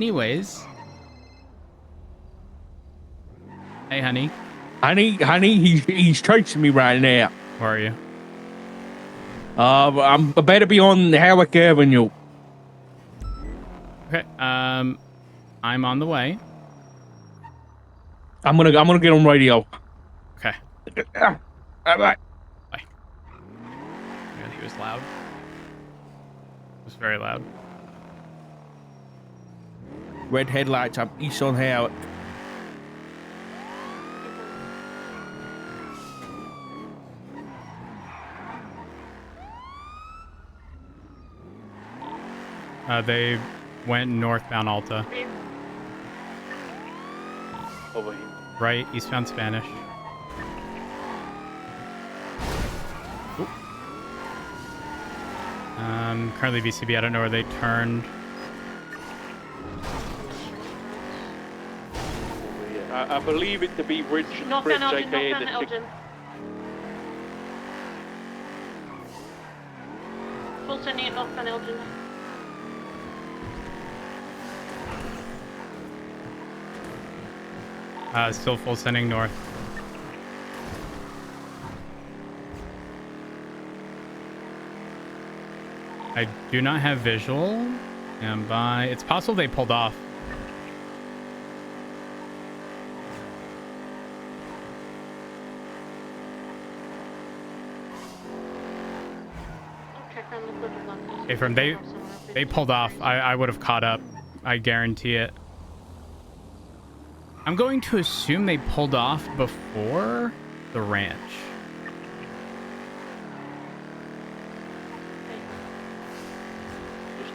Anyways. Hey, honey. Honey, he's chasing me right now. Where are you? I'm about to be on Halleck Avenue. Okay. I'm on the way. I'm gonna get on radio. Okay. All right. Bye. Man, he was loud. It was very loud. Red headlights. I'm east on Halleck. They went northbound Alta. Over here. Right, eastbound Spanish. Ooh. Currently VCB. I don't know where they turned. Over here. I believe it to be Bridge, Northbound Elgin, aka northbound the Elgin. Full sending it northbound Elgin. Still full sending north. I do not have visual. And by it's possible they pulled off. Okay, from they pulled off. I would have caught up. I guarantee it. I'm going to assume they pulled off before the ranch.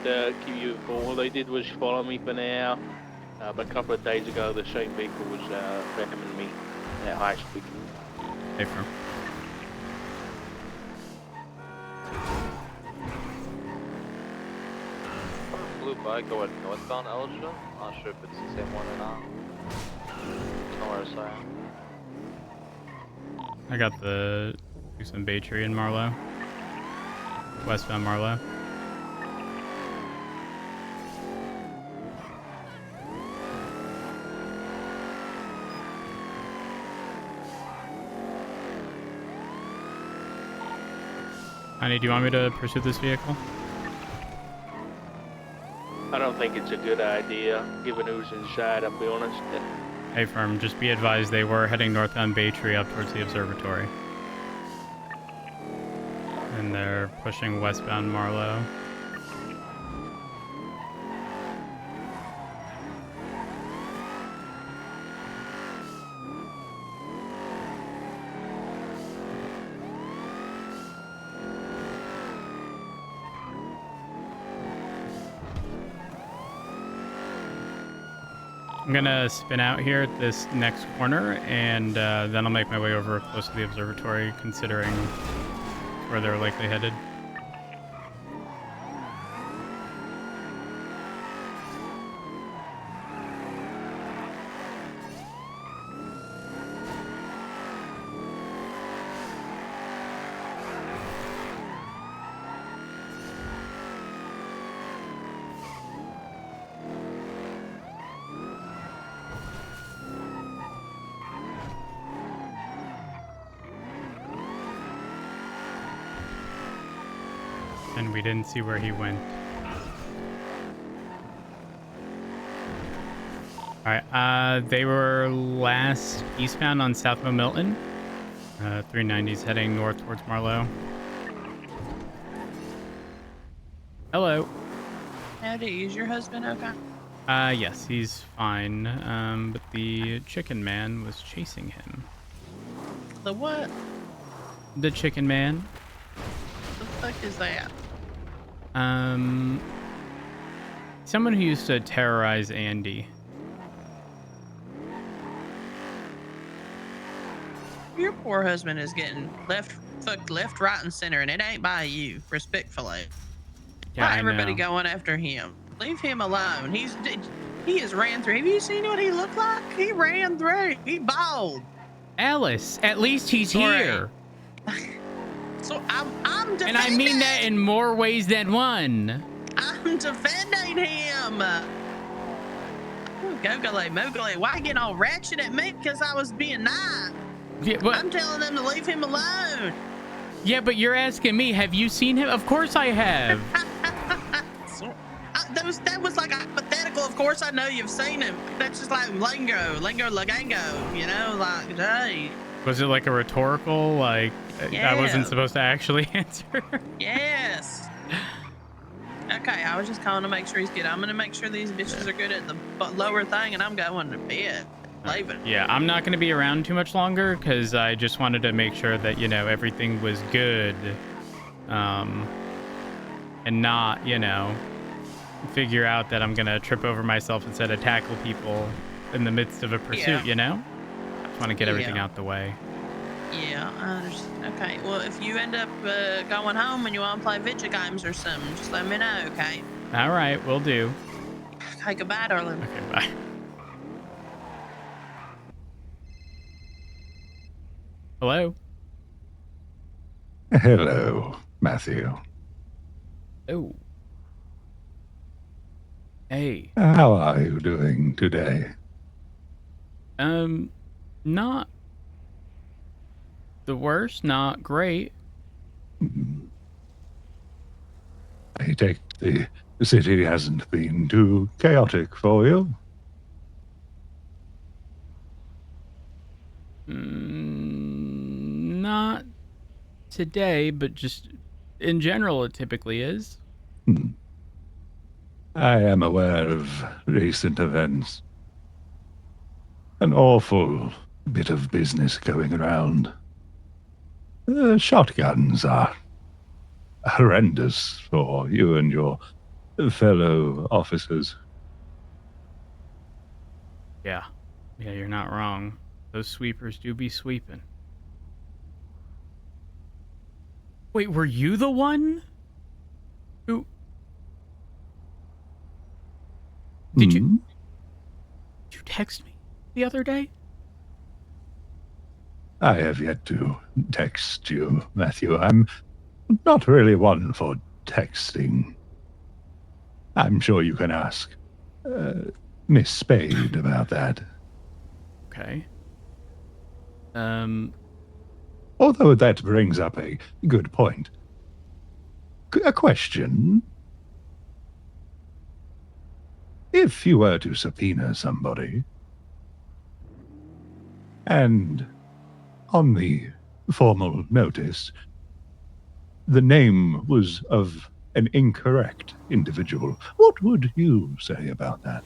Just keep you informed. All they did was follow me for now. But a couple of days ago, the same vehicle was ramming me at high speed. Hey, firm. Blue bike going northbound Elgin. Not sure if it's the same one or not. Nowhere to say. I got the Tucson Bay Tree in Marlowe. Westbound Marlowe. Honey, do you want me to pursue this vehicle? I don't think it's a good idea, given who's inside, I'll be honest. Hey, firm, just be advised they were heading northbound Bay Tree up towards the observatory. And they're pushing westbound Marlowe. I'm gonna spin out here at this next corner, and then I'll make my way over close to the observatory, considering where they're likely headed. And we didn't see where he went. Alright, they were last eastbound on South Milton. 390's heading north towards Marlowe. Hello. Howdy, is your husband okay? Yes, he's fine. But the chicken man was chasing him. The what? The chicken man. The fuck is that? Someone who used to terrorize Andy. Your poor husband is getting fucked left, right, and center, and it ain't by you, respectfully. Yeah, Why I everybody know. going after him? Leave him alone. He has ran through. Have you seen what he looked like? He ran through. He bald. Alice, at least he's here. So I'm defending. And I mean that in more ways than one. I'm defending him. Ooh, Googly, why getting all ratchet at me because I was being nice? Yeah, but, I'm telling them to leave him alone. yeah, but you're asking me, have you seen him? Of course I have. That was like a hypothetical. Of course I know you've seen him. That's just like lingo, lagango, you know, like, hey. Was it like a rhetorical, like, Yeah. I wasn't supposed to actually answer? Yes. Okay, I was just calling to make sure he's good. I'm going to make sure these bitches are good at the lower thing, and I'm going to bed. Leaving. Yeah, I'm not going to be around too much longer because I just wanted to make sure that, you know, everything was good. And not, you know, figure out that I'm going to trip over myself instead of tackle people in the midst of a pursuit, you know? I just want to get everything out the way. Yeah, I understand. Okay, well, if you end up going home and you want to play video games or something, just let me know, okay? All right, will do. Okay, goodbye, darling. Okay, bye. Hello? Hello, Matthew. Oh. Hey. How are you doing today? Not the worst, not great. I take the city hasn't been too chaotic for you. Not today, but just in general, it typically is. I am aware of recent events. An awful bit of business going around. Shotguns are horrendous for you and your fellow officers. Yeah, you're not wrong. Those sweepers do be sweeping. Wait, were you the one who... Did you text me the other day? I have yet to text you, Matthew. I'm not really one for texting. I'm sure you can ask Miss Spade about that. Okay. Although that brings up a good point. A question. If you were to subpoena somebody, and on the formal notice, the name was of an incorrect individual, what would you say about that?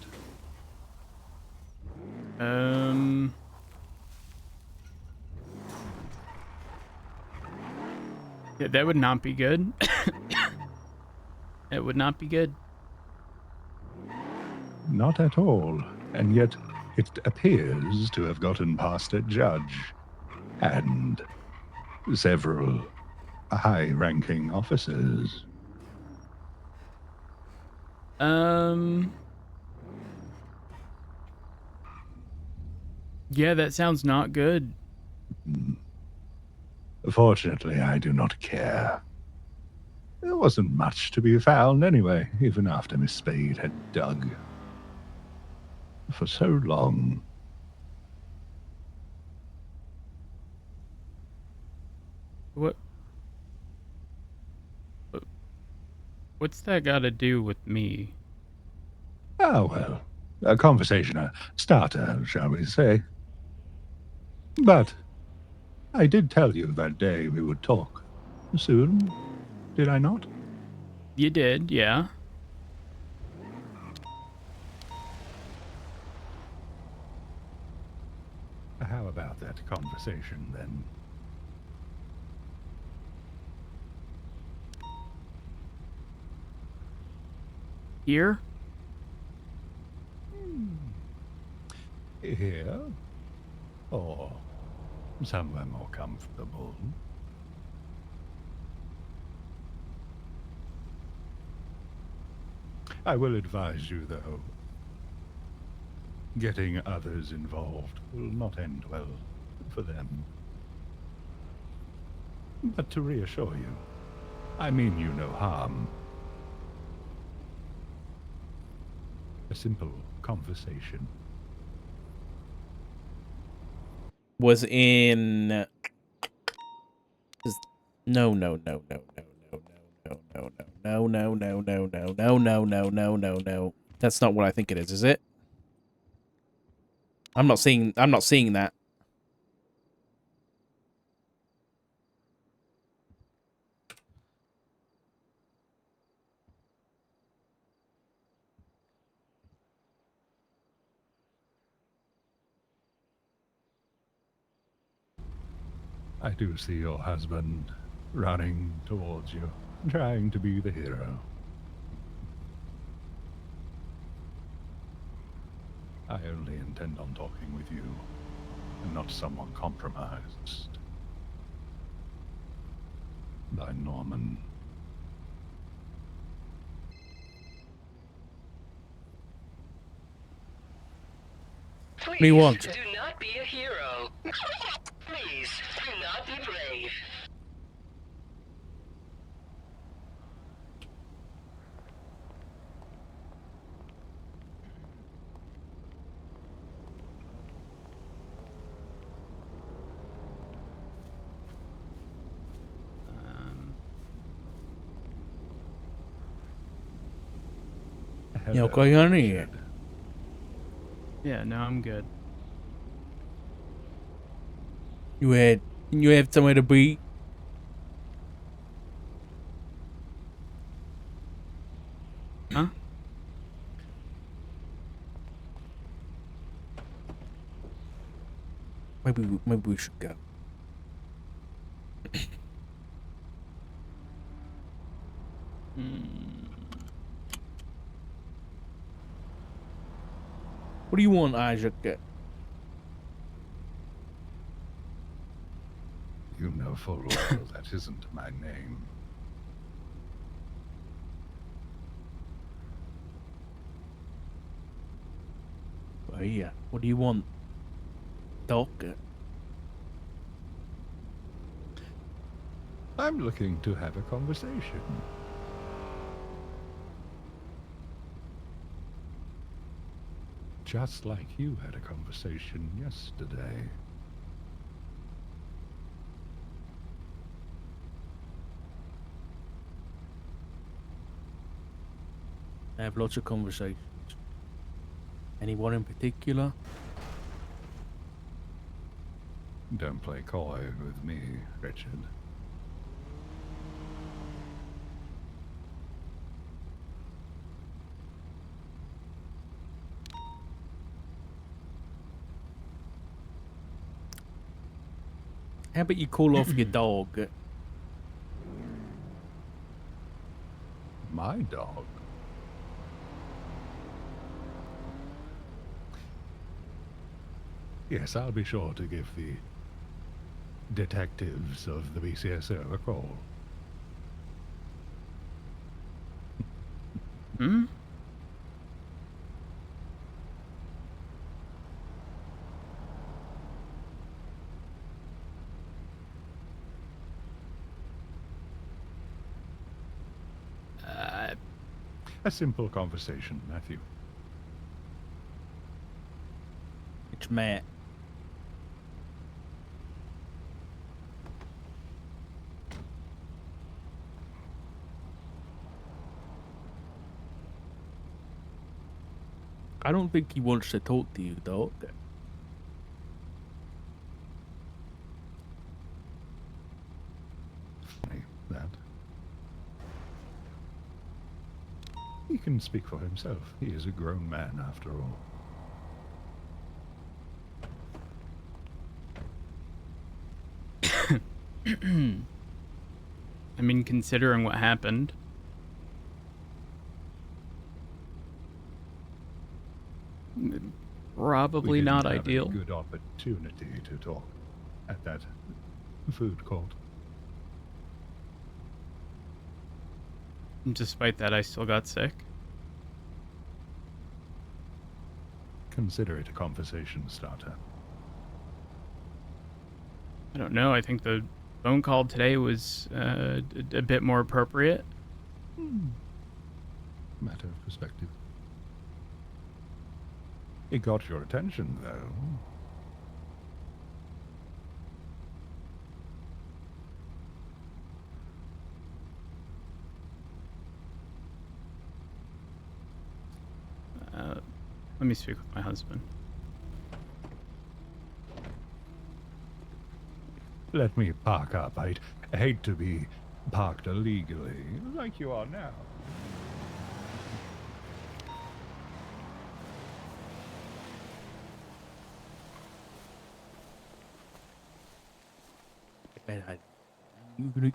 Yeah, that would not be good. It would not be good. Not at all. And yet, it appears to have gotten past a judge and several high-ranking officers. Yeah, that sounds not good. Fortunately, I do not care. There wasn't much to be found anyway, even after Miss Spade had dug for so long. What's that got to do with me? Ah, well, a conversation, a starter, shall we say. But I did tell you that day we would talk soon, did I not? You did, yeah. How about that conversation, then? Here? Here? Or somewhere more comfortable? I will advise you, though, getting others involved will not end well for them. But to reassure you, I mean you no harm. A simple conversation. Was in. No. That's not what I think it is it? I'm not seeing that. I do see your husband running towards you, trying to be the hero. I only intend on talking with you, and not someone compromised by Norman. What do you want? Do not be a hero. Please, do not be brave. You Hello, okay, honey? Richard. Yeah, no, I'm good. You have somewhere to be? Huh? Maybe we should go. What do you want, Isaac? You know full well that isn't my name. Well, yeah. What do you want, Doc? I'm looking to have a conversation. Just like you had a conversation yesterday. I have lots of conversations. Anyone in particular? Don't play coy with me, Richard. How about you call off your dog? My dog? Yes, I'll be sure to give the detectives of the BCSO a call. Hmm? A simple conversation, Matthew. It's Matt. I don't think he wants to talk to you, Doc. Funny, that. He can speak for himself. He is a grown man, after all. I mean, considering what happened. Probably We didn't not have ideal. a good opportunity to talk at that food court. Despite that, I still got sick. Consider it a conversation starter. I don't know. I think the phone call today was a bit more appropriate. Matter of perspective. It got your attention, though. Let me speak with my husband. Let me park up. I'd hate to be parked illegally, like you are now. Man,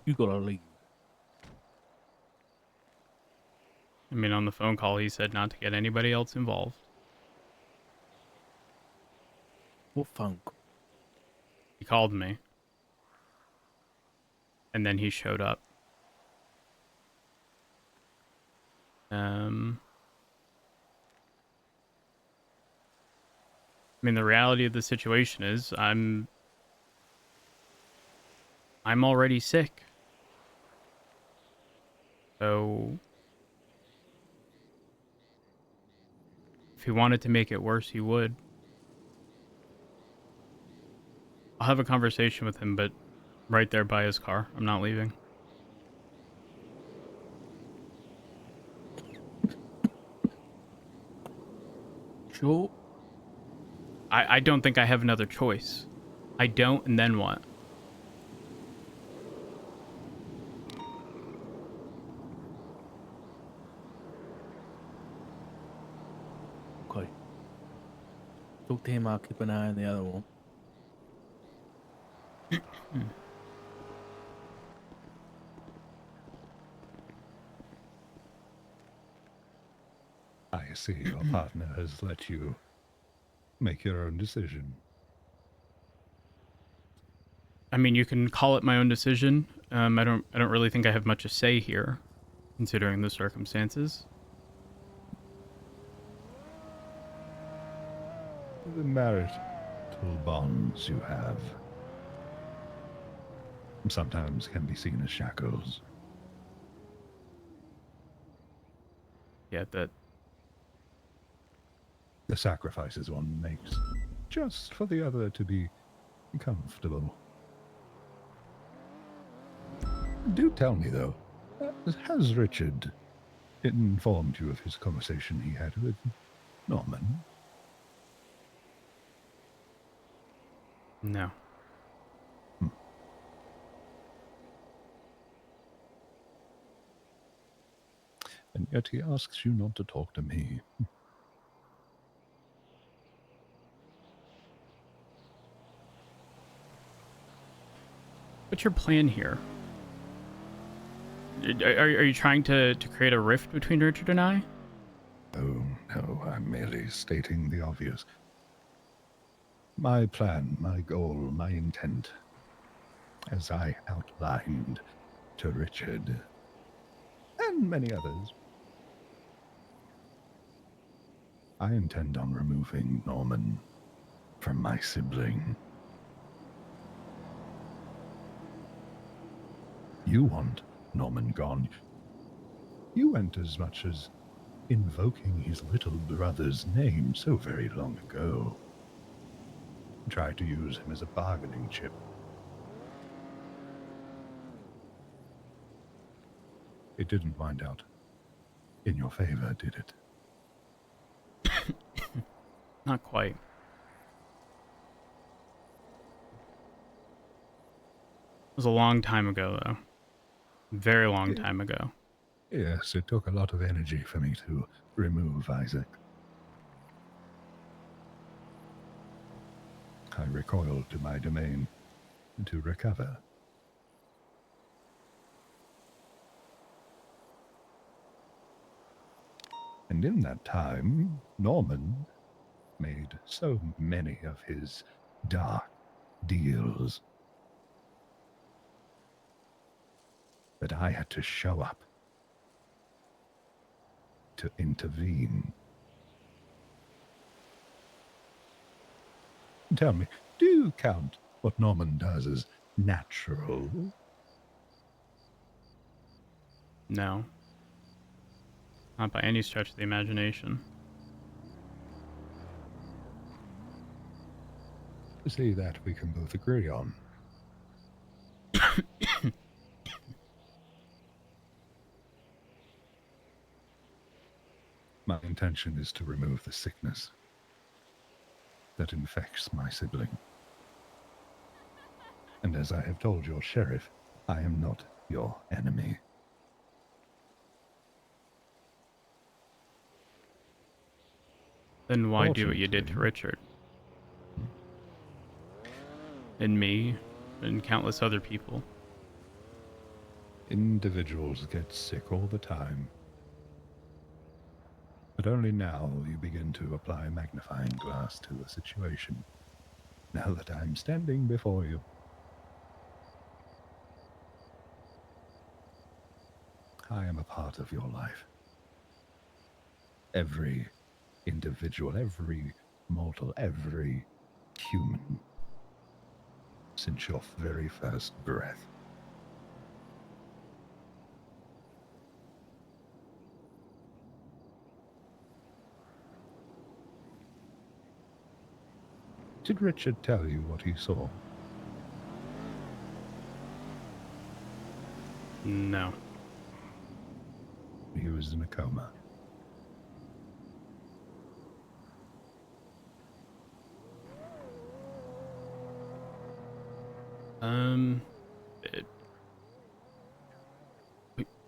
you gotta leave. I mean, on the phone call, he said not to get anybody else involved. What phone call? He called me. And then he showed up. I mean, the reality of the situation is I'm already sick. So if he wanted to make it worse, he would. I'll have a conversation with him, but right there by his car. I'm not leaving. Sure. I don't think I have another choice. I don't, and then what? Okay. Talk to him, I'll keep an eye on the other one. I see your partner has let you make your own decision. I mean, you can call it my own decision. I don't really think I have much to say here, considering the circumstances. The marital bonds you have sometimes can be seen as shackles. Yeah, that The sacrifices one makes just for the other to be comfortable. Do tell me, though, has Richard informed you of his conversation he had with Norman? no. And yet he asks you not to talk to me. What's your plan here? Are you trying to create a rift between Richard and I? Oh, no, I'm merely stating the obvious. My plan, my goal, my intent, as I outlined to Richard and many others. I intend on removing Norman from my sibling. You want Norman gone. You went as much as invoking his little brother's name so very long ago. Tried to use him as a bargaining chip. It didn't wind out in your favor, did it? Not quite. It was a long time ago, though. Very long time ago. Yes, it took a lot of energy for me to remove Isaac. I recoiled to my domain to recover. And in that time, Norman made so many of his dark deals that I had to show up to intervene. Tell me, do you count what Norman does as natural? No. Not by any stretch of the imagination. See, that we can both agree on. My intention is to remove the sickness that infects my sibling. And as I have told your sheriff, I am not your enemy. Then why do what you did to Richard? And me, and countless other people. Individuals get sick all the time. But only now will you begin to apply a magnifying glass to the situation. Now that I'm standing before you. I am a part of your life. Every individual, every mortal, every human, since your very first breath. Did Richard tell you what he saw? No. He was in a coma.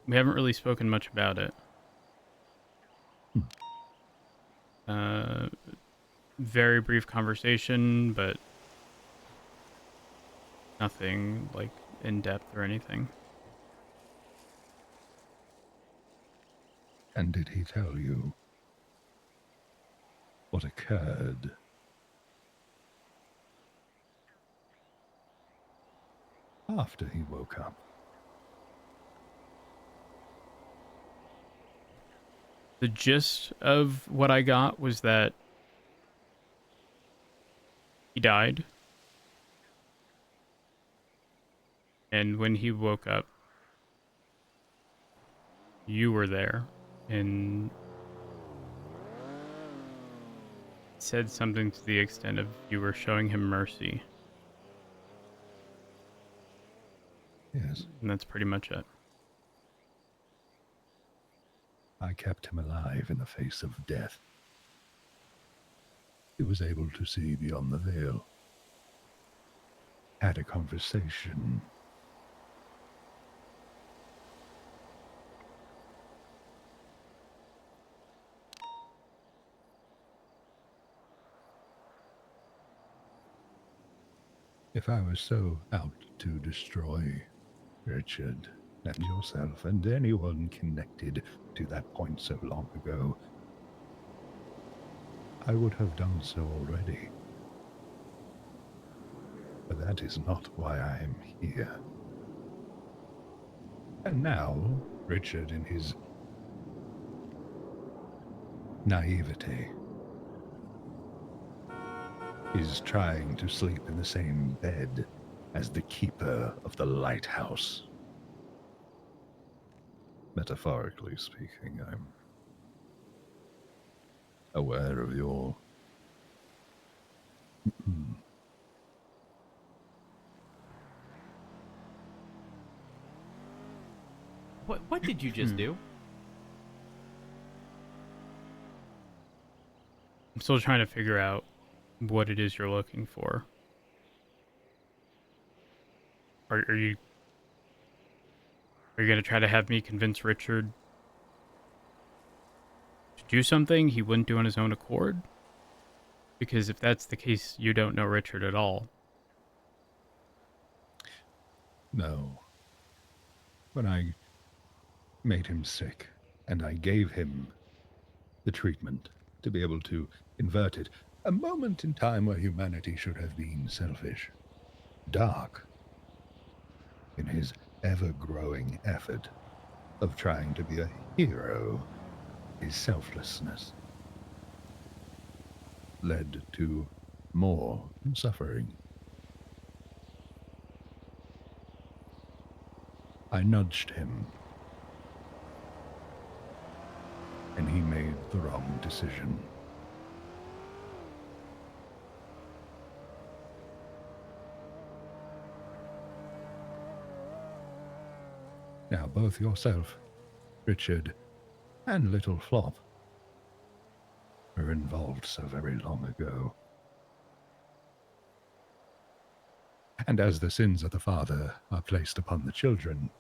We haven't really spoken much about it. Very brief conversation, but nothing like in depth or anything. And did he tell you what occurred? After he woke up. The gist of what I got was that he died. And when he woke up, you were there and said something to the extent of you were showing him mercy. Yes. And that's pretty much it. I kept him alive in the face of death. He was able to see beyond the veil. Had a conversation. If I was so out to destroy Richard and yourself and anyone connected to that point so long ago, I would have done so already. But that is not why I am here. And now, Richard, in his naivety, is trying to sleep in the same bed as the keeper of the lighthouse. Metaphorically speaking, I'm aware of your... What did you just do? I'm still trying to figure out what it is you're looking for. Are you going to try to have me convince Richard to do something he wouldn't do on his own accord? Because if that's the case, you don't know Richard at all. No. When I made him sick, and I gave him the treatment to be able to invert it, a moment in time where humanity should have been selfish. Dark, in his ever-growing effort of trying to be a hero, his selflessness led to more suffering. I nudged him, and he made the wrong decision. Now, both yourself, Richard, and little Flop were involved so very long ago. And as the sins of the father are placed upon the children,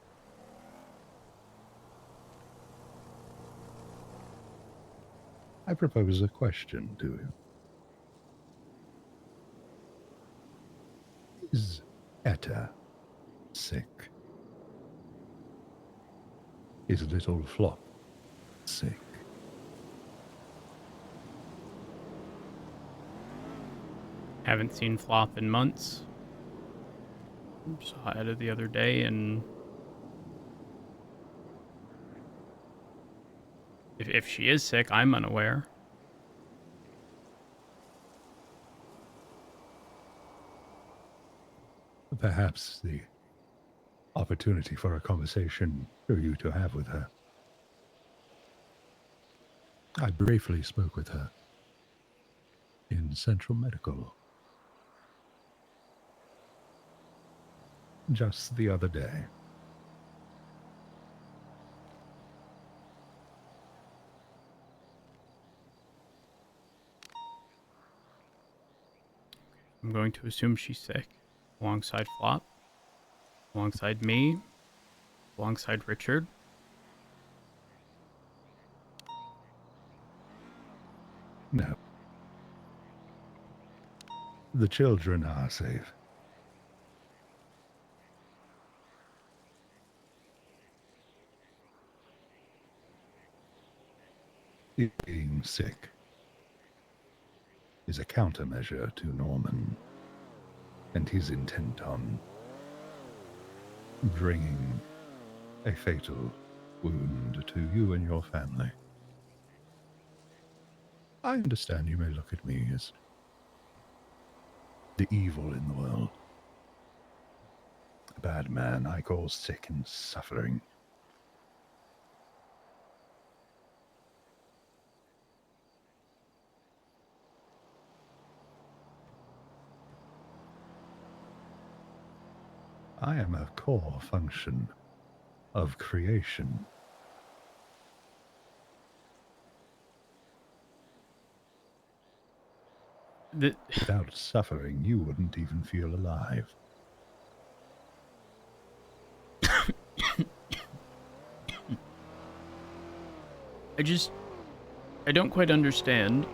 I propose a question to you. Is Etta sick? Is little Flop sick? Haven't seen Flop in months. Saw Etta the other day, and if she is sick, I'm unaware. Perhaps the opportunity for a conversation for you to have with her. I briefly spoke with her in Central Medical just the other day. I'm going to assume she's sick, alongside Flop, alongside me, alongside Richard. No. The children are safe. Being sick is a countermeasure to Norman and his intent on bringing a fatal wound to you and your family. I understand you may look at me as the evil in the world. A bad man I call sick and suffering. I am a core function of creation. Without suffering, you wouldn't even feel alive. I don't quite understand.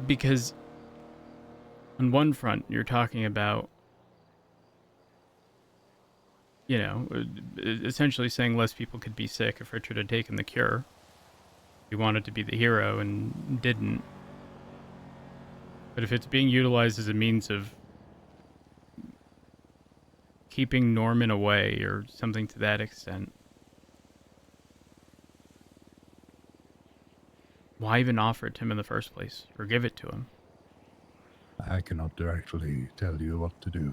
Because on one front, you're talking about, you know, essentially saying less people could be sick if Richard had taken the cure. He wanted to be the hero and didn't. But if it's being utilized as a means of keeping Norman away or something to that extent, why even offer it to him in the first place or give it to him? I cannot directly tell you what to do.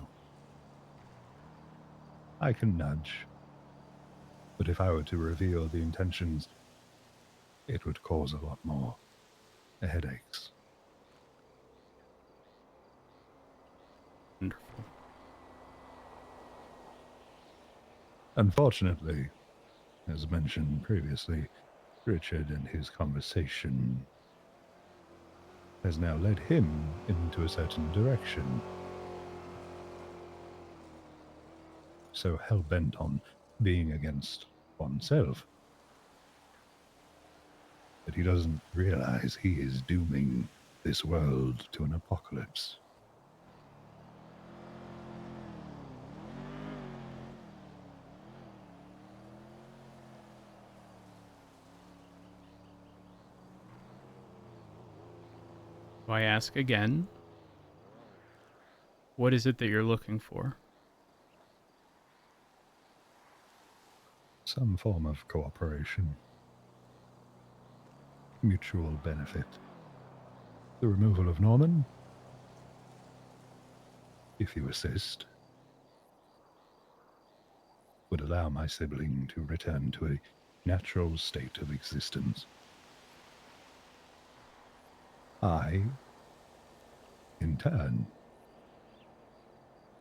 I can nudge, but if I were to reveal the intentions, it would cause a lot more headaches. Wonderful. Unfortunately, as mentioned previously, Richard and his conversation has now led him into a certain direction. So hell-bent on being against oneself that he doesn't realize he is dooming this world to an apocalypse. So I ask again, what is it that you're looking for? Some form of cooperation. Mutual benefit. The removal of Norman, if you assist, would allow my sibling to return to a natural state of existence. I, in turn,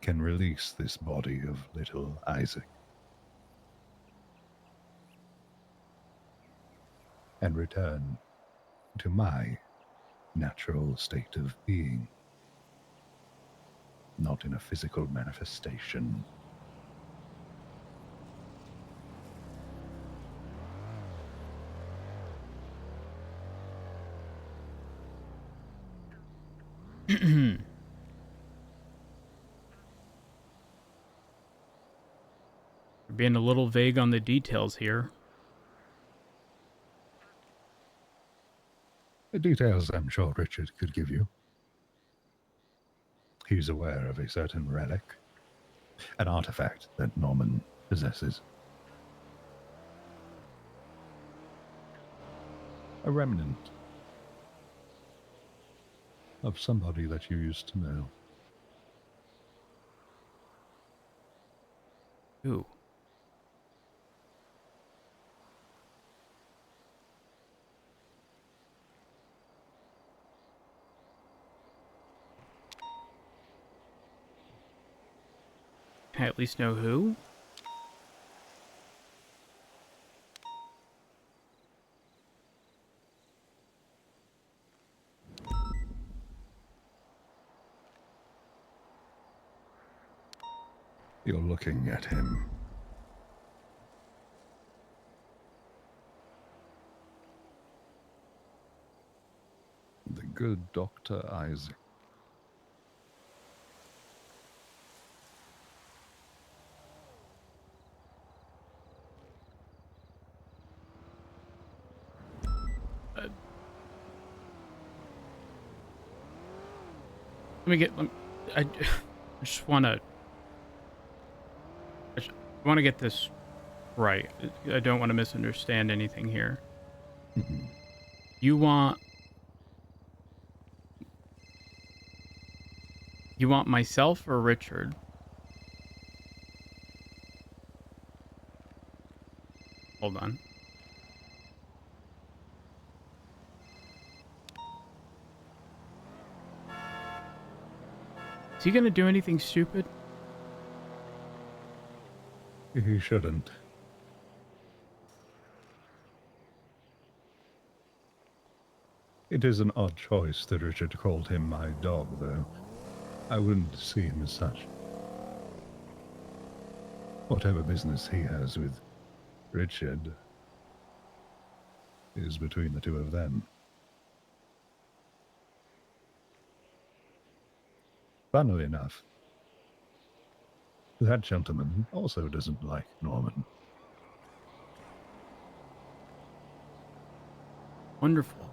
can release this body of little Isaac and return to my natural state of being, not in a physical manifestation. You're being a little vague on the details here. The details I'm sure Richard could give you. He's aware of a certain relic, an artifact that Norman possesses. A remnant of somebody that you used to know. Ooh. Can I at least know who? You're looking at him. The good Dr. Isaac. I just want to get this right. I don't want to misunderstand anything here. You want myself or Richard? Hold on. Is he gonna do anything stupid? He shouldn't. It is an odd choice that Richard called him my dog, though. I wouldn't see him as such. Whatever business he has with Richard is between the two of them. Funnily enough, that gentleman also doesn't like Norman. Wonderful.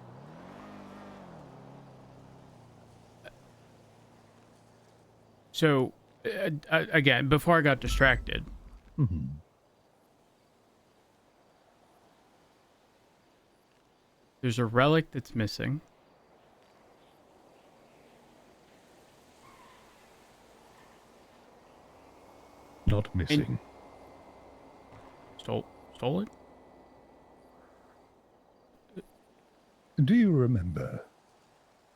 So, again, before I got distracted, there's a relic that's missing. Not missing. Stole it? Do you remember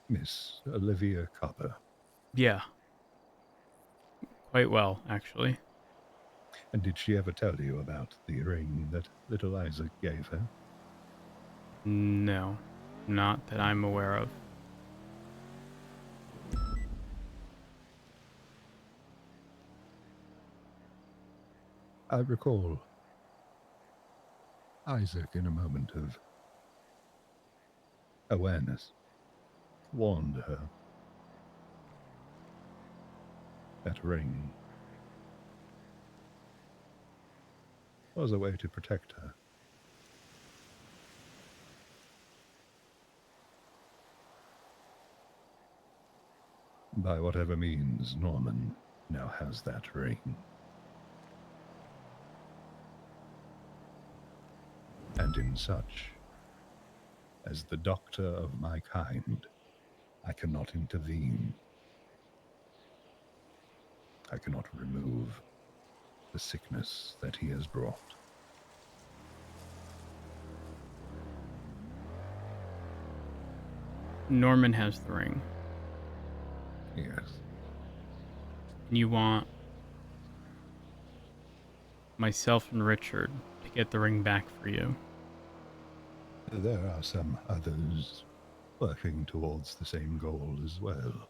Miss Olivia Copper? Yeah. Quite well, actually. And did she ever tell you about the ring that little Isaac gave her? No. Not that I'm aware of. I recall Isaac, in a moment of awareness, warned her. That ring was a way to protect her. By whatever means, Norman now has that ring. And in such, as the doctor of my kind, I cannot intervene. I cannot remove the sickness that he has brought. Norman has the ring. Yes. and you want myself and Richard to get the ring back for you. There are some others working towards the same goal as well.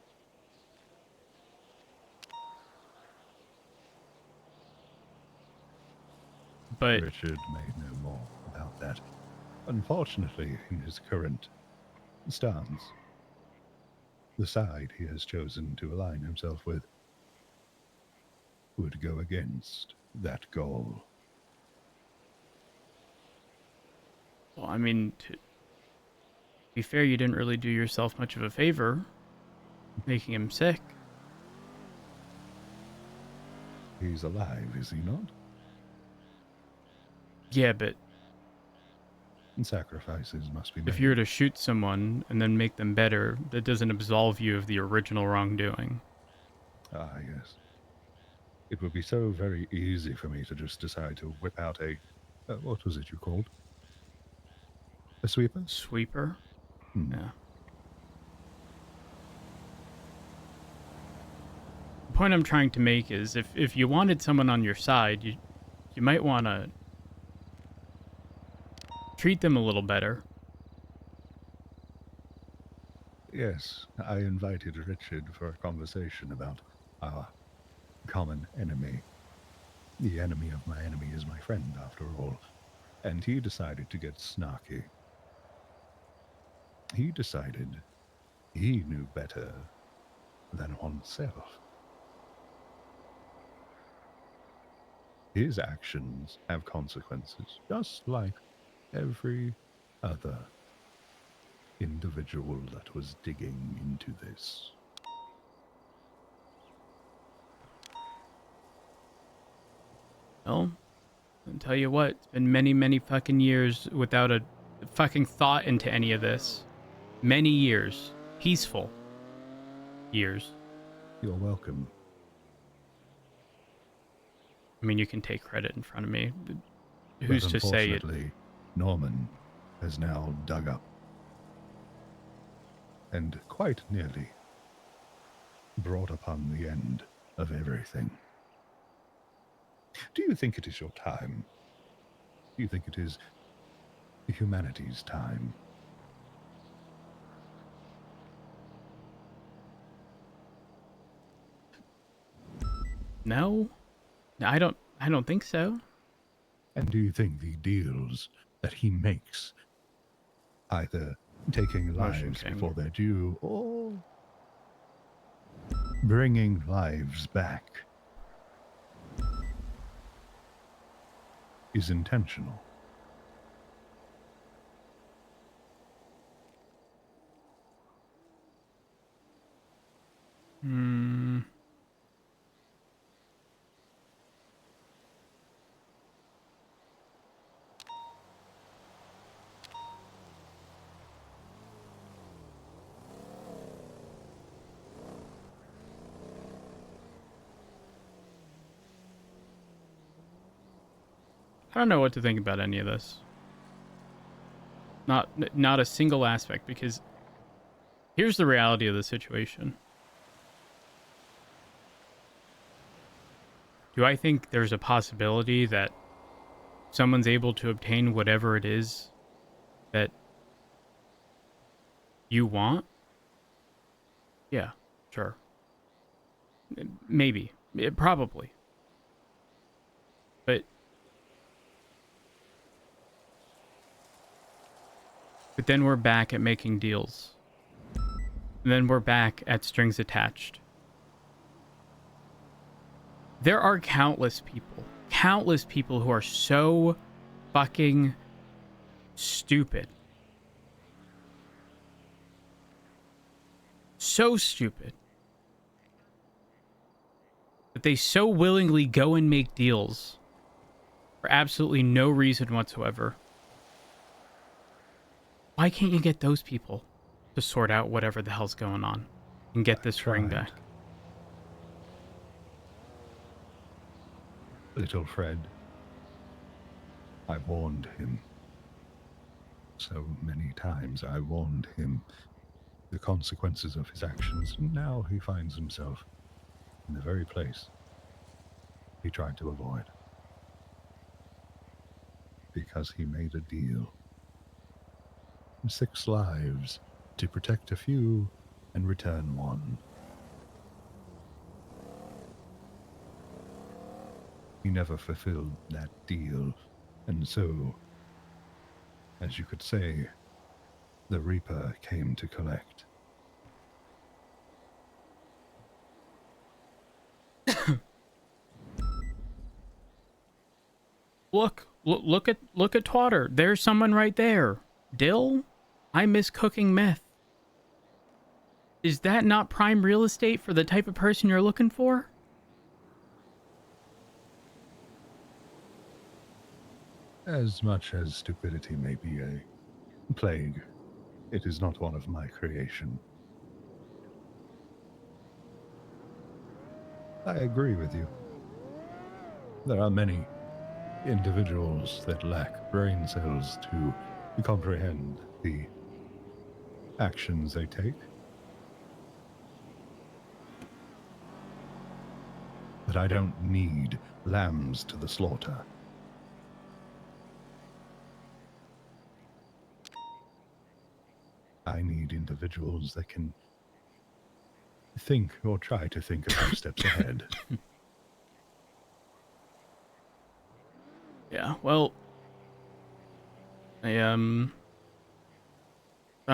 But Richard may know more about that. Unfortunately, in his current stance, the side he has chosen to align himself with would go against that goal. well, I mean, to be fair, you didn't really do yourself much of a favor making him sick. He's alive, is he not? Yeah, but And sacrifices must be made. if you were to shoot someone and then make them better, that doesn't absolve you of the original wrongdoing. Ah, yes. It would be so very easy for me to just decide to whip out a... what was it you called? A sweeper? Sweeper? Hmm. Yeah. The point I'm trying to make is if you wanted someone on your side, you might want to treat them a little better. Yes, I invited Richard for a conversation about our common enemy. The enemy of my enemy is my friend, after all. And he decided to get snarky. He decided he knew better than oneself. His actions have consequences, just like every other individual that was digging into this. Well, I'll tell you what, it's been many, many fucking years without a fucking thought into any of this. Many years. Peaceful years. You're welcome. I mean, you can take credit in front of me. Who's But to say it? unfortunately, Norman has now dug up and quite nearly brought upon the end of everything. Do you think it is your time? Do you think it is humanity's time? No, I don't think so. And do you think the deals that he makes, either taking Motion lives King. before they're due or bringing lives back, is intentional? Hmm. I don't know what to think about any of this. Not a single aspect, because here's the reality of the situation. Do I think there's a possibility that someone's able to obtain whatever it is that you want? Yeah, sure. Maybe. Probably. But then we're back at making deals. And then we're back at strings attached. There are countless people who are so fucking stupid. So stupid. That they so willingly go and make deals for absolutely no reason whatsoever. Why can't you get those people to sort out whatever the hell's going on and get this ring back? Little Fred, I warned him. So many times I warned him the consequences of his actions, and now he finds himself in the very place he tried to avoid. Because he made a deal. 6 lives to protect a few and return 1. He never fulfilled that deal, and so, as you could say, the Reaper came to collect. Look at Twatter. There's someone right there. Dill, I miss cooking meth. Is that not prime real estate for the type of person you're looking for? As much as stupidity may be a plague, it is not one of my creation. I agree with you. There are many individuals that lack brain cells to comprehend the actions they take. But I don't need lambs to the slaughter. I need individuals that can think or try to think a few steps ahead. Yeah, well, I'm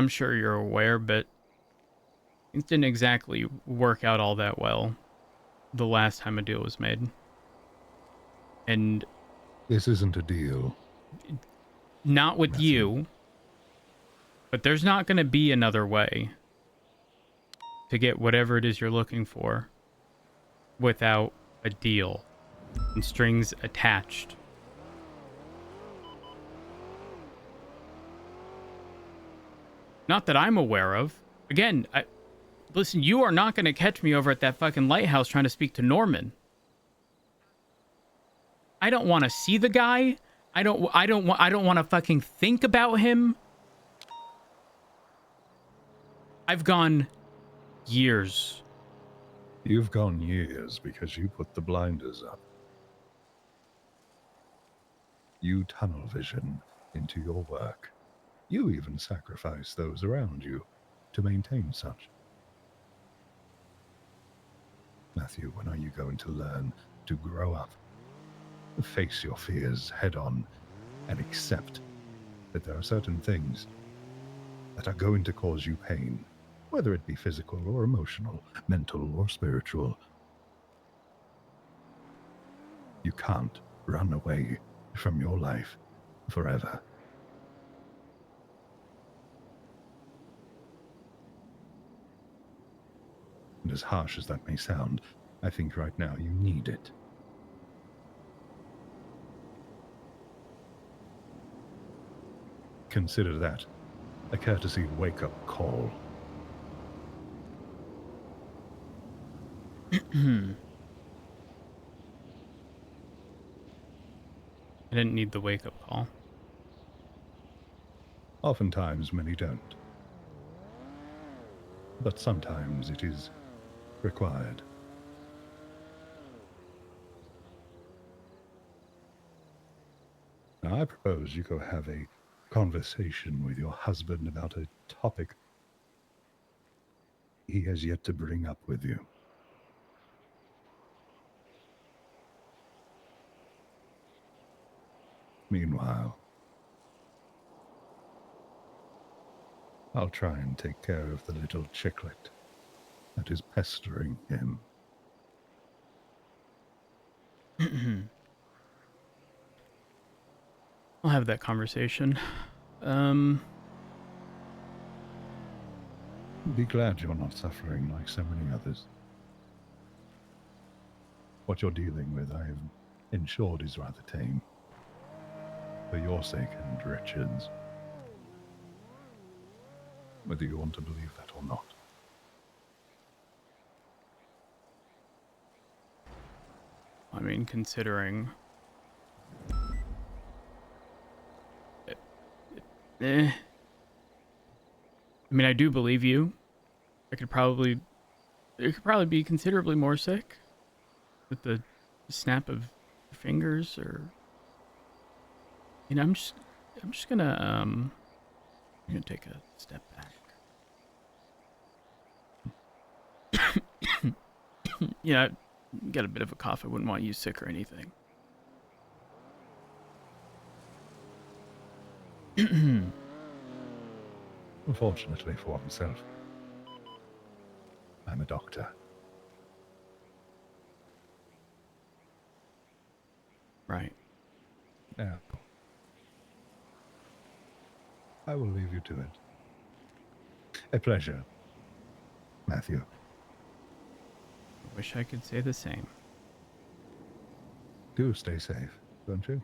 sure you're aware, but it didn't exactly work out all that well the last time a deal was made. And This isn't a deal. not with Matthew. you, but there's not going to be another way to get whatever it is you're looking for without a deal and strings attached. Not that I'm aware of. Again, listen, you are not going to catch me over at that fucking lighthouse trying to speak to Norman. I don't want to see the guy. I don't want to fucking think about him. I've gone years. You've gone years because you put the blinders up. You tunnel vision into your work. You even sacrifice those around you to maintain such. Matthew, when are you going to learn to grow up, face your fears head on, and accept that there are certain things that are going to cause you pain, whether it be physical or emotional, mental or spiritual? You can't run away from your life forever. And as harsh as that may sound, I think right now you need it. Consider that a courtesy wake-up call. I didn't need the wake-up call. Oftentimes, many don't. But sometimes it is required. Now, I propose you go have a conversation with your husband about a topic he has yet to bring up with you. Meanwhile, I'll try and take care of the little chicklet that is pestering him. I'll have that conversation. Be glad you're not suffering like so many others. What you're dealing with, I have ensured, is rather tame. For your sake and Richard's. Whether you want to believe that or not. I mean, considering... I mean, I do believe you. It could probably be considerably more sick. with the snap of your fingers, or I'm just gonna I'm gonna take a step back. Yeah, I got a bit of a cough. I wouldn't want you sick or anything. Unfortunately for himself, I'm a doctor. Right. Now, I will leave you to it. A pleasure, Matthew. I wish I could say the same. Do stay safe, don't you?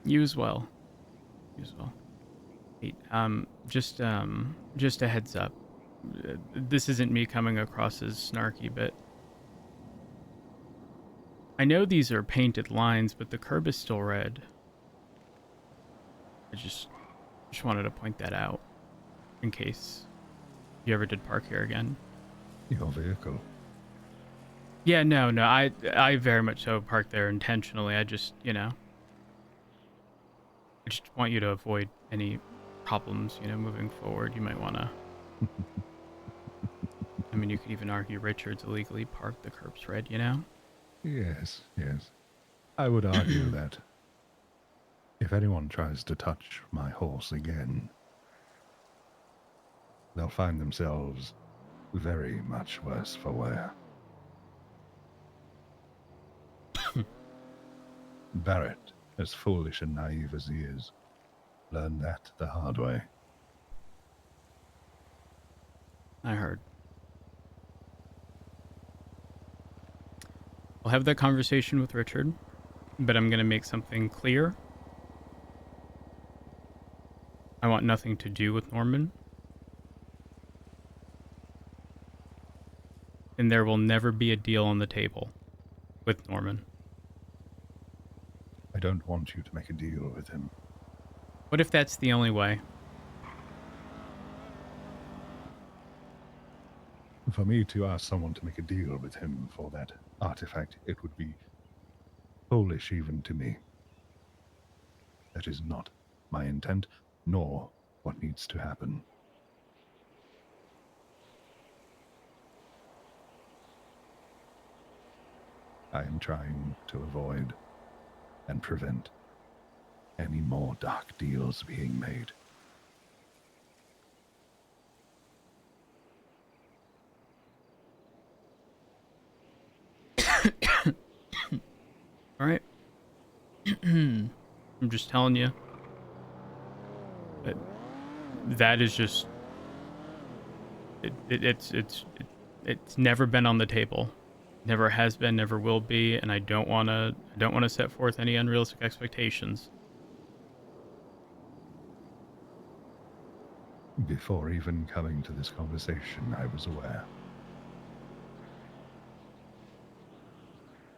You as well. You as well. Hey, just a heads up. This isn't me coming across as snarky, but I know these are painted lines, but the curb is still red. I just wanted to point that out in case you ever did park here again. Your vehicle. Yeah, no, I very much so parked there intentionally. I just, I just want you to avoid any problems, moving forward. You might want to. I mean, you could even argue Richard's illegally parked, the curb's red, Yes, yes. I would argue that if anyone tries to touch my horse again, they'll find themselves very much worse for wear. Barrett, as foolish and naive as he is, learned that the hard way. I heard. I'll have that conversation with Richard, but I'm going to make something clear. I want nothing to do with Norman. And there will never be a deal on the table with Norman. I don't want you to make a deal with him. What if that's the only way? For me to ask someone to make a deal with him for that artifact, it would be foolish even to me. That is not my intent, nor what needs to happen. I am trying to avoid and prevent any more dark deals being made. All right. I'm just telling you. That is just. It's never been on the table. Never has been, never will be, and I don't want to set forth any unrealistic expectations. Before even coming to this conversation, I was aware.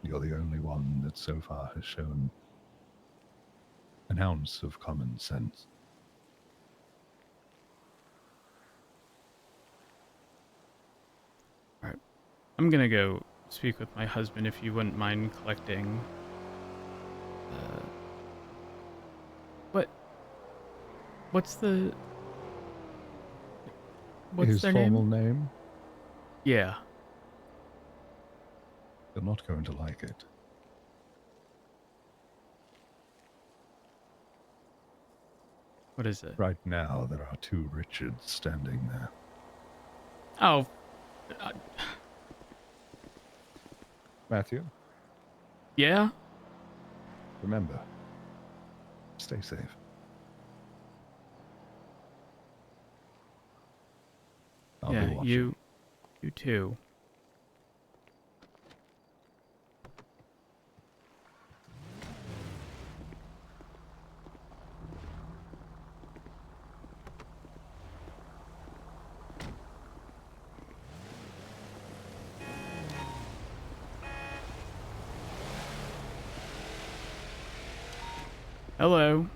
You're the only one that so far has shown an ounce of common sense. All right. I'm going to go speak with my husband if you wouldn't mind collecting. What's the. What's His their formal name? name? Yeah. You're not going to like it. What is it? Right now, there are two Richards standing there. Oh. Matthew, Yeah? remember, stay safe. I'll be Yeah, watching. you too. Hello.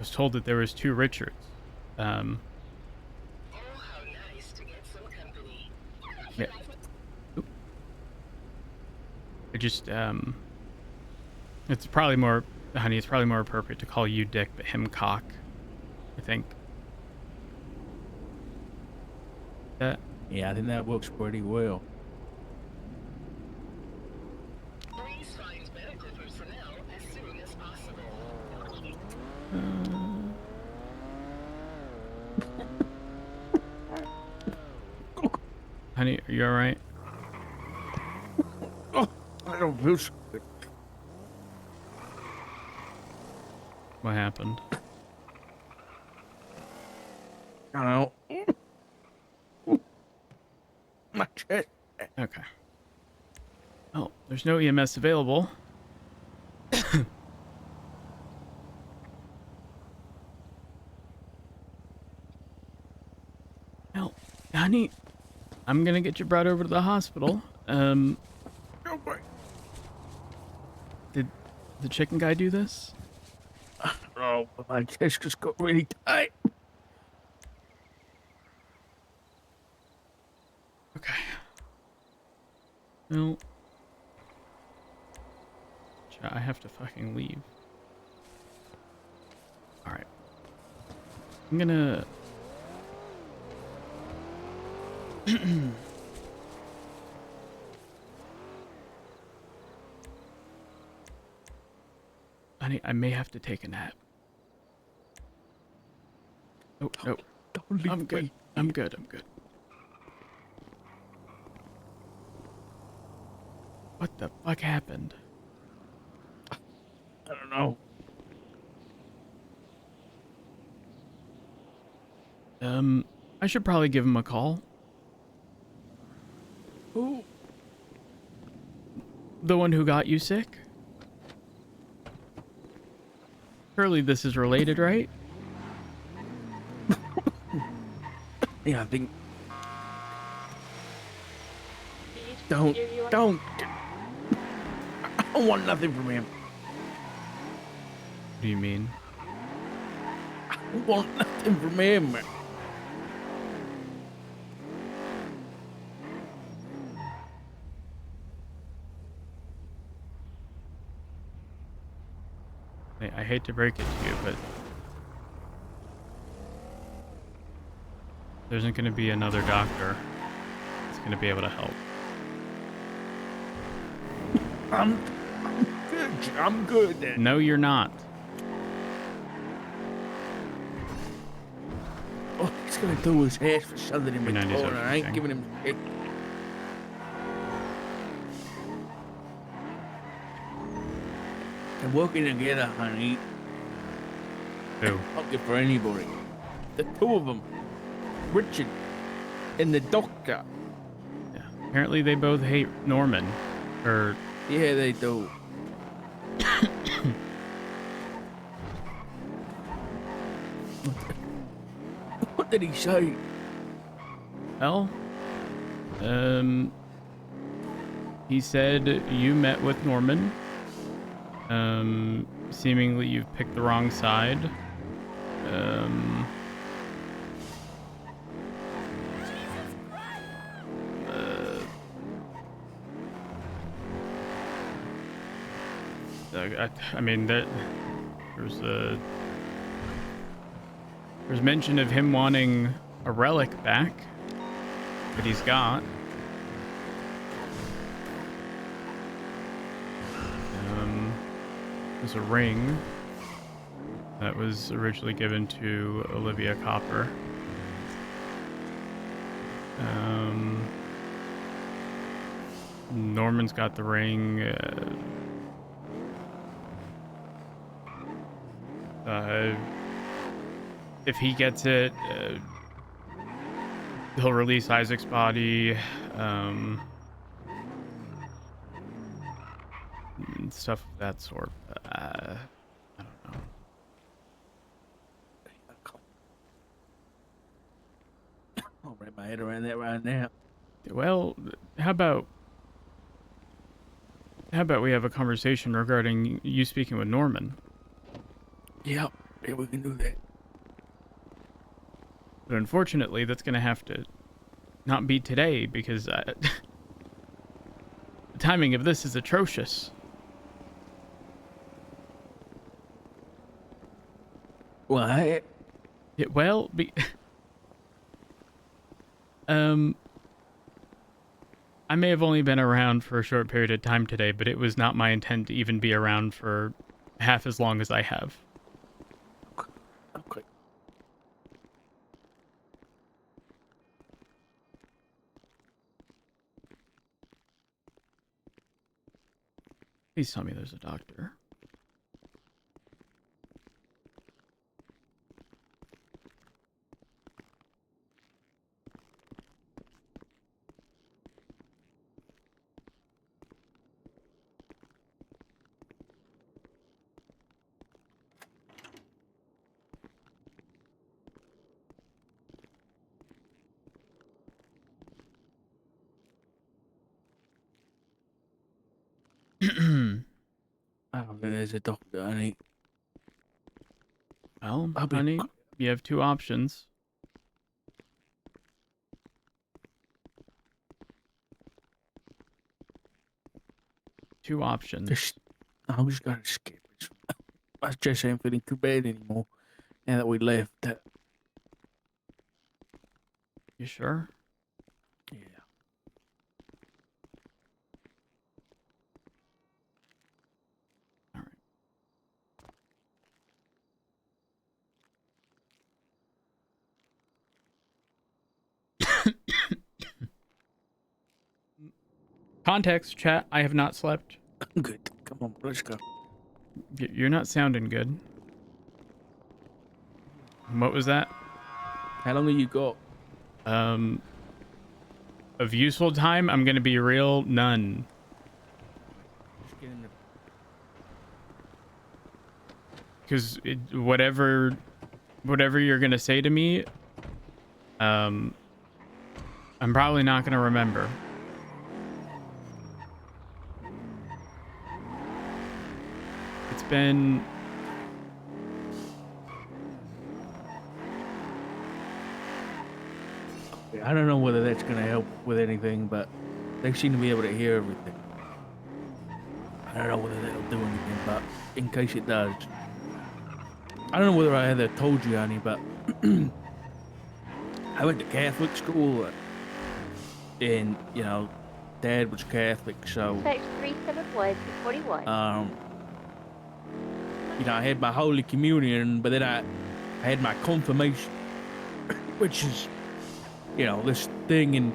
was told that there was 2 Richards. Oh, how nice to get some company. Yeah. Oop. I just, it's probably more, honey, it's probably more appropriate to call you Dick, but him Cock, I think. Yeah, I think that works pretty well. Please find medical personnel as soon as possible. Honey, are you alright? Oh, I don't feel so good. What happened? I don't know. My chest. Okay. Oh, there's no EMS available. Well, honey, I'm gonna get you brought over to the hospital. Oh, boy. Did the chicken guy do this? Oh, my chest just got really tight. Okay. No. I have to fucking leave. Alright. I'm gonna... Honey, I may have to take a nap. Oh, no. Don't leave I'm good. me. I'm good. I'm good. What the fuck happened? I don't know. I should probably give him a call. Who? The one who got you sick? Surely this is related, right? Yeah, I think. Please, Don't. here you are. Don't. I don't want nothing from him. What do you mean? I don't want nothing from him. I hate to break it to you, but there isn't going to be another doctor that's going to be able to help. I'm good. I'm good then. No, you're not. Oh, he's gonna do his ass for something in my 390 is corner. I ain't everything. giving him shit. They're working together, honey. Who? Not good for anybody. The 2 of them, Richard and the doctor. Yeah. Apparently they both hate Norman. Or, Yeah, they do. What did he say? well, he said you met with Norman. Seemingly you've picked the wrong side. I mean, there's mention of him wanting a relic back that he's got. There's a ring that was originally given to Olivia Copper. Norman's got the ring. If he gets it, he'll release Isaac's body. And stuff of that sort. I don't know. I'll wrap my head around that right now. Well, how about we have a conversation regarding you speaking with Norman? Yep. Yeah, we can do that. But unfortunately, that's going to have to not be today because the timing of this is atrocious. What? Yeah, well, I may have only been around for a short period of time today, but it was not my intent to even be around for half as long as I have. Okay. Please tell me there's a doctor. I don't think there's a doctor, honey. Well, I'll be honey, you have two options. Two options. I just gotta skip it. I just ain't feeling too bad anymore. Now that we left, You sure? yeah. All right. Context, chat. I have not slept. Good. Come on, let's go. You're not sounding good. What was that? How long have you got? Of useful time, I'm gonna be real, none. Just get in the... Because whatever you're gonna say to me, I'm probably not gonna remember. It's been... I don't know whether that's gonna help with anything, but they seem to be able to hear everything. I don't know whether that'll do anything, but in case it does, I don't know whether I ever told you, honey, but I went to Catholic school, and you know, Dad was Catholic, so Search 371-41. you know, I had my Holy Communion, but then I had my confirmation, which is, you know, this thing in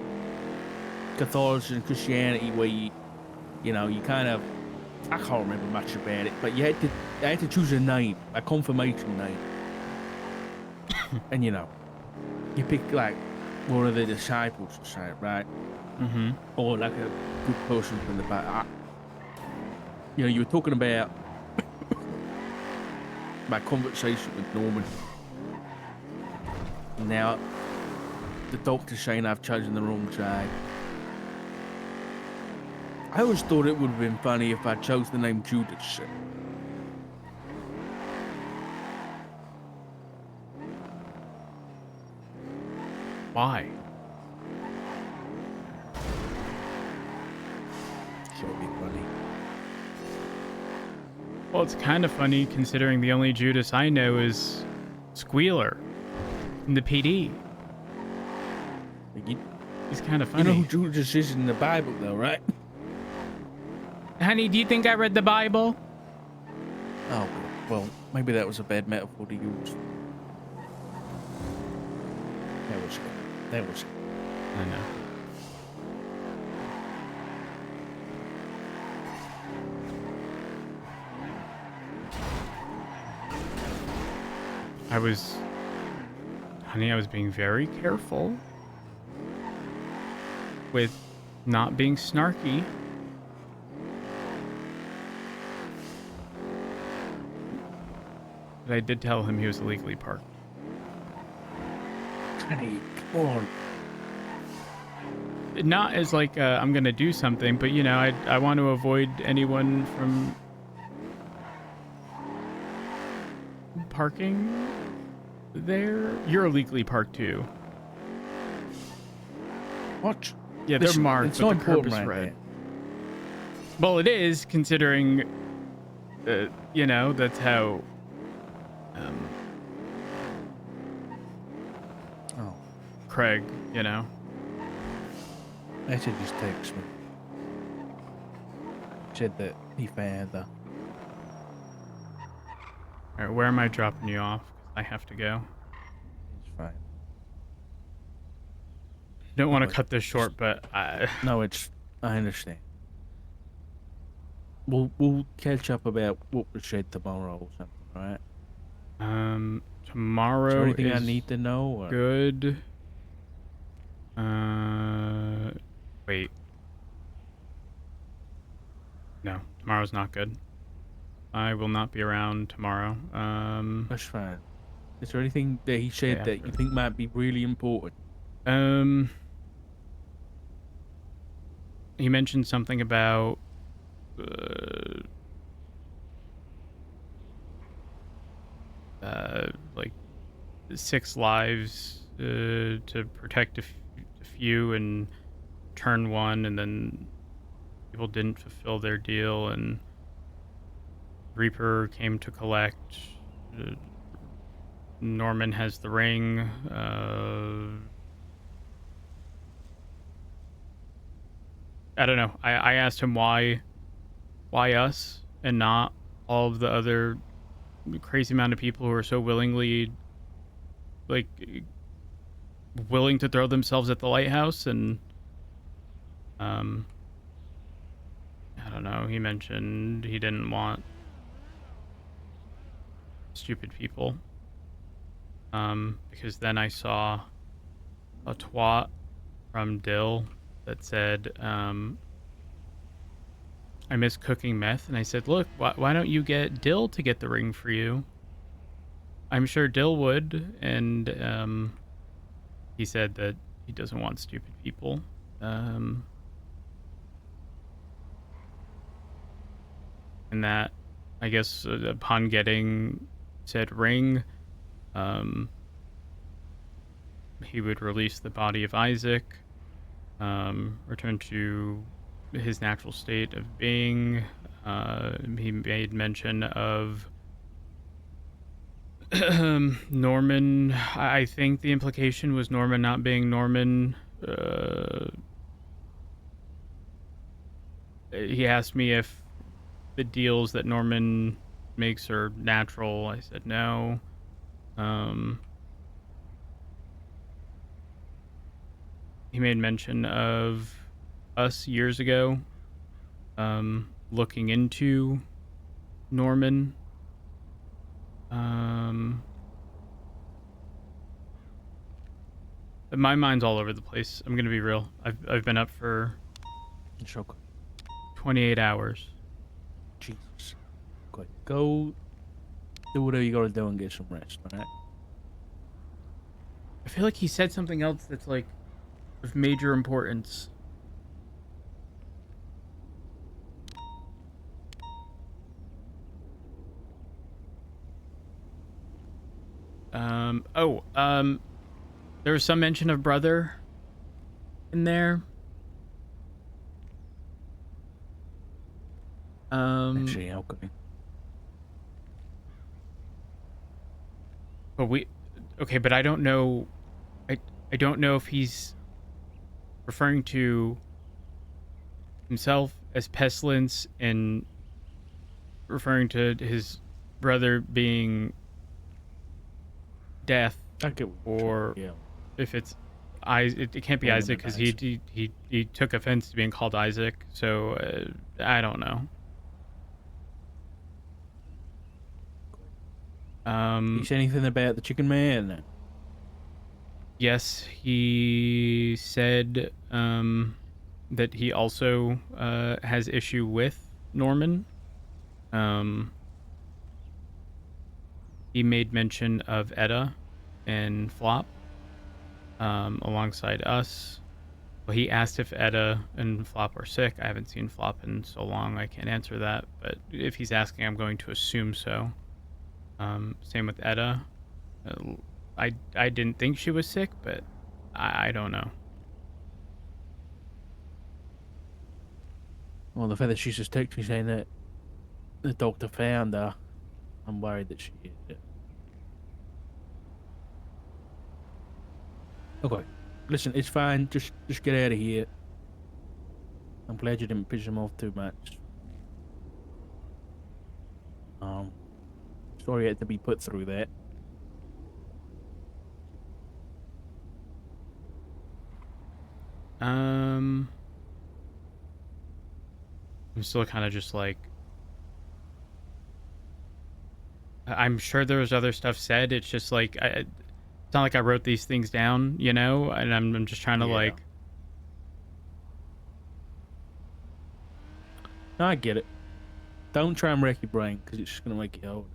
Catholicism and Christianity where you know, you kind of, I can't remember much about it, but I had to choose a name, a confirmation name. And you know, you pick like one of the disciples or something, right? Mm-hmm. Or like a good person from the back. You know, you were talking about my conversation with Norman. Now, the doctor's saying I've chosen the wrong side. I always thought it would have been funny if I chose the name Judas. Why? So it'd be funny. Well, it's kind of funny considering the only Judas I know is Squealer in the PD. He's kind of You know funny. who Judas is in the Bible, though, right? Honey, do you think I read the Bible? Oh, well, maybe that was a bad metaphor to use. That was. I know. Honey, I was being very careful with not being snarky. But I did tell him he was illegally parked. Honey, come on. Not as like I'm gonna do something, but you know, I want to avoid anyone from parking there. You're illegally parked too. What? Yeah, they're Listen, marked, it's but not the curb important is right red. there. Well, it is, considering, you know, that's how, Oh, Craig, you know. Etta just texted me. Said that he found her. All right, where am I dropping you off? 'Cause I have to go. It's fine. Don't want to But cut this short, but no, it's. I understand. We'll catch up about what we said tomorrow or something, all right? tomorrow Is there anything I is need to know? Or? good. Wait. No, tomorrow's not good. I will not be around tomorrow. That's fine. Is there anything that he said that you after. think might be really important? He mentioned something about like 6 lives to protect a few and turn one, and then people didn't fulfill their deal, and Reaper came to collect. Norman has the ring. I don't know. I asked him why us and not all of the other crazy amount of people who are so willingly, like, willing to throw themselves at the lighthouse. And I don't know, he mentioned he didn't want stupid people, because then I saw a twat from Dill that said, I miss cooking meth, and I said, look, why don't you get Dill to get the ring for you? I'm sure Dill would. And he said that he doesn't want stupid people. And that, I guess, upon getting said ring, he would release the body of Isaac, return to his natural state of being. He made mention of Norman. I think the implication was Norman not being Norman. He asked me if the deals that Norman makes are natural. I said no. He made mention of us years ago, looking into Norman. My mind's all over the place. I'm gonna be real. I've been up for It's okay. 28 hours. Jesus. Good. Go do whatever you gotta do and get some rest, alright? I feel like he said something else that's like of major importance. There was some mention of brother in there. Actually, okay. But but I don't know. I don't know if he's referring to himself as Pestilence and referring to his brother being Death, I get or yeah. if it's it can't be Isaac, because he took offense to being called Isaac. So I don't know. You say anything about the chicken man? Yes, he said that he also has issue with Norman. He made mention of Etta and Flop alongside us. Well, he asked if Etta and Flop are sick. I haven't seen Flop in so long, I can't answer that. But if he's asking, I'm going to assume so. Same with Etta. I didn't think she was sick, but I don't know. Well, the fact that she's just texting me saying that the doctor found her, I'm worried that she is. Okay, listen, it's fine. Just get out of here. I'm glad you didn't piss him off too much. Sorry I had to be put through that. I'm still kind of just like, I'm sure there was other stuff said. It's just like, it's not like I wrote these things down, you know, and I'm just trying to like. No, I get it. Don't try and wreck your brain because it's just gonna make you old.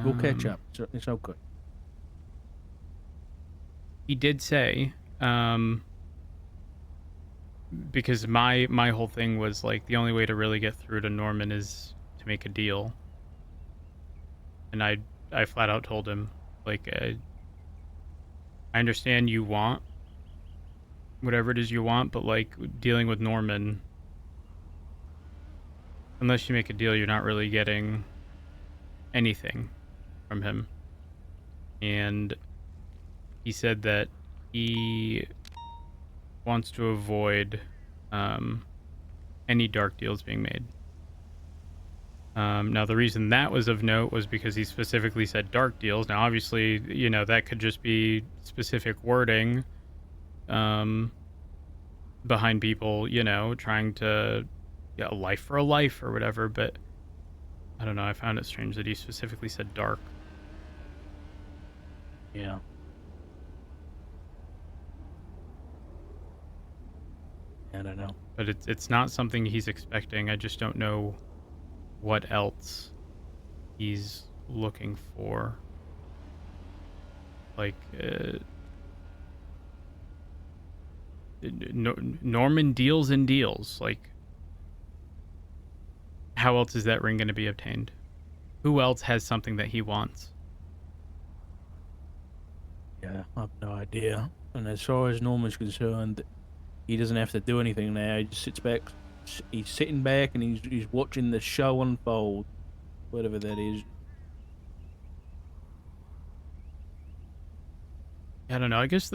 We'll catch up. It's okay. He did say, because my whole thing was like the only way to really get through to Norman is to make a deal, and I flat out told him like, I understand you want whatever it is you want, but like dealing with Norman, unless you make a deal, you're not really getting anything from him. And he said that he wants to avoid any dark deals being made. Now, the reason that was of note was because he specifically said dark deals. Now, obviously, you know, that could just be specific wording behind people, you know, trying to get a life for a life or whatever. But I don't know. I found it strange that he specifically said dark. Yeah. I don't know. But it's not something he's expecting. I just don't know what else he's looking for. Like, Norman deals and deals. Like, how else is that ring going to be obtained? Who else has something that he wants? Yeah, I have no idea. And as far as Norman's concerned, he doesn't have to do anything now. He just sits back. He's sitting back and he's watching the show unfold, whatever that is. I don't know. I guess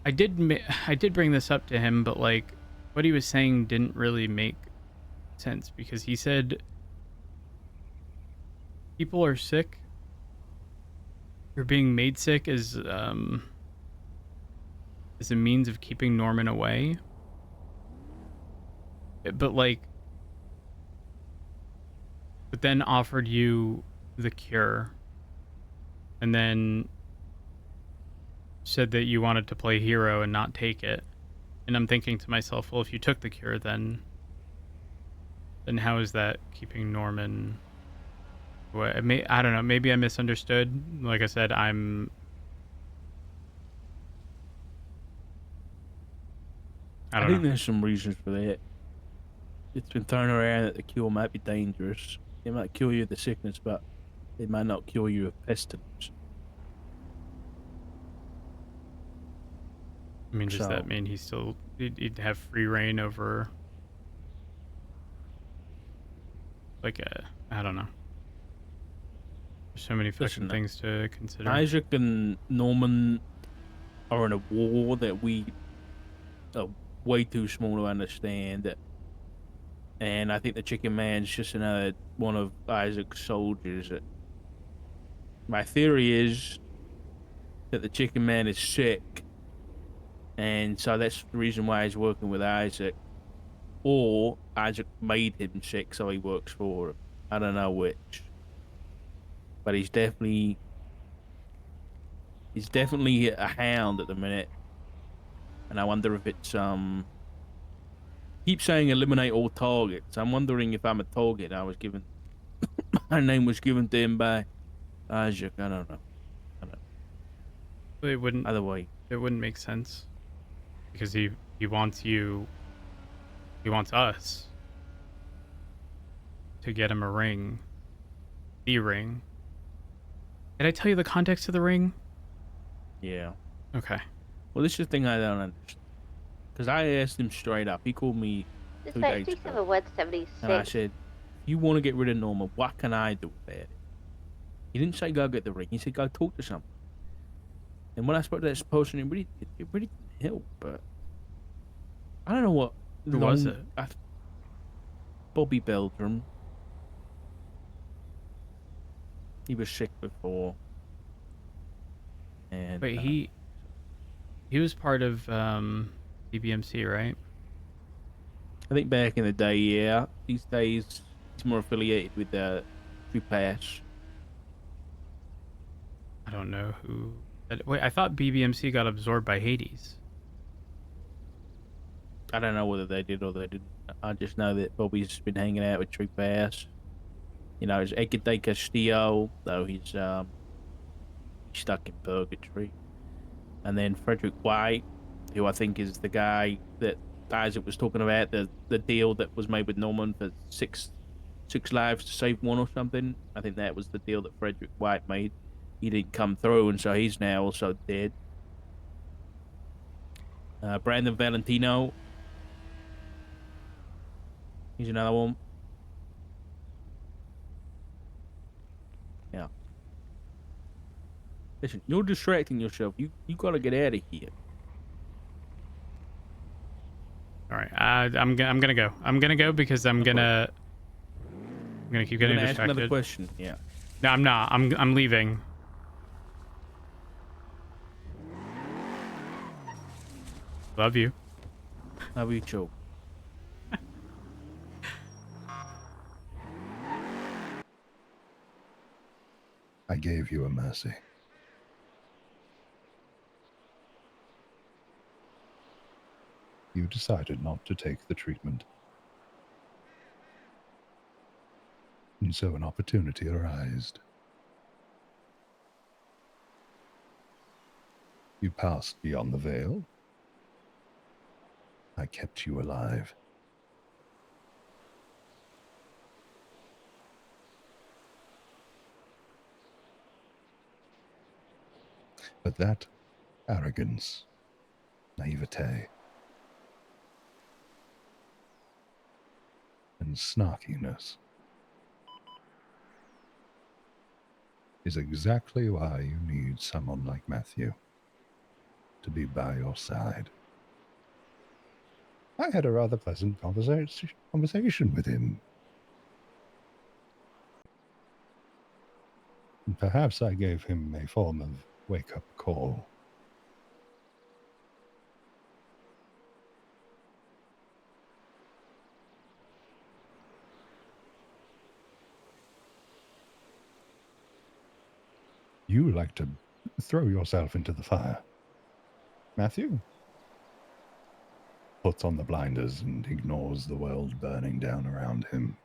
I did bring this up to him, but like what he was saying didn't really make sense because he said people are sick. You're being made sick is a means of keeping Norman away. But then offered you the cure, and then said that you wanted to play hero and not take it. And I'm thinking to myself, well, if you took the cure, then how is that keeping Norman? I don't know. Maybe I misunderstood. Like I said, I think don't know. there's some reasons for that. It's been thrown around that the cure might be dangerous. It might cure you of the sickness, but it might not cure you of pestilence. I mean, does that mean he'd have free reign over, like, I don't know. There's so many fucking things to consider. Isaac and Norman are in a war that we are way too small to understand. And I think the Chicken Man's just another one of Isaac's soldiers. My theory is that the Chicken Man is sick, and so that's the reason why he's working with Isaac. Or Isaac made him sick, so he works for him. I don't know which. But he's definitely a hound at the minute. And I wonder if it's keep saying eliminate all targets. I'm wondering if I'm a target. My name was given to him by Isaac. I don't know. It wouldn't. Either way, it wouldn't make sense because he He wants you. He wants us to get him a ring. The ring. Did I tell you the context of the ring? Yeah. Okay. Well, this is the thing I don't understand. Because I asked him straight up. He called me It's 2 like days ago. 3776. And I said, if you want to get rid of Norma, what can I do about it? He didn't say go get the ring. He said go talk to someone. And when I spoke to that person, it really didn't help. But I don't know what. Who was it? Bobby Beltram. He was sick before. And Wait, he was part of BBMC, right? I think back in the day, yeah. These days, he's more affiliated with True Pass. I don't know who. Wait, I thought BBMC got absorbed by Hades. I don't know whether they did or they didn't. I just know that Bobby's been hanging out with True Pass. You know, it's Eke Castillo, though he's stuck in purgatory. And then Frederick White, who I think is the guy that Isaac was talking about, the deal that was made with Norman for six lives to save one or something. I think that was the deal that Frederick White made. He didn't come through, and so he's now also dead. Brandon Valentino, he's another one. Yeah. Listen, you're distracting yourself. You got to get out of here. All right, I'm gonna go. I'm gonna go because I'm gonna keep getting Ask distracted. another question. Yeah. No, I'm not. I'm leaving. Love you. Love you too. I gave you a mercy. You decided not to take the treatment. And so an opportunity arose. You passed beyond the veil. I kept you alive. But that arrogance, naivete, and snarkiness is exactly why you need someone like Matthew to be by your side. I had a rather pleasant conversation with him. And perhaps I gave him a form of wake-up call. You like to throw yourself into the fire. Matthew puts on the blinders and ignores the world burning down around him.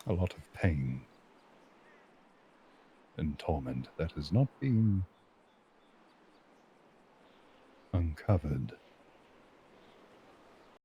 A lot of pain and torment that has not been uncovered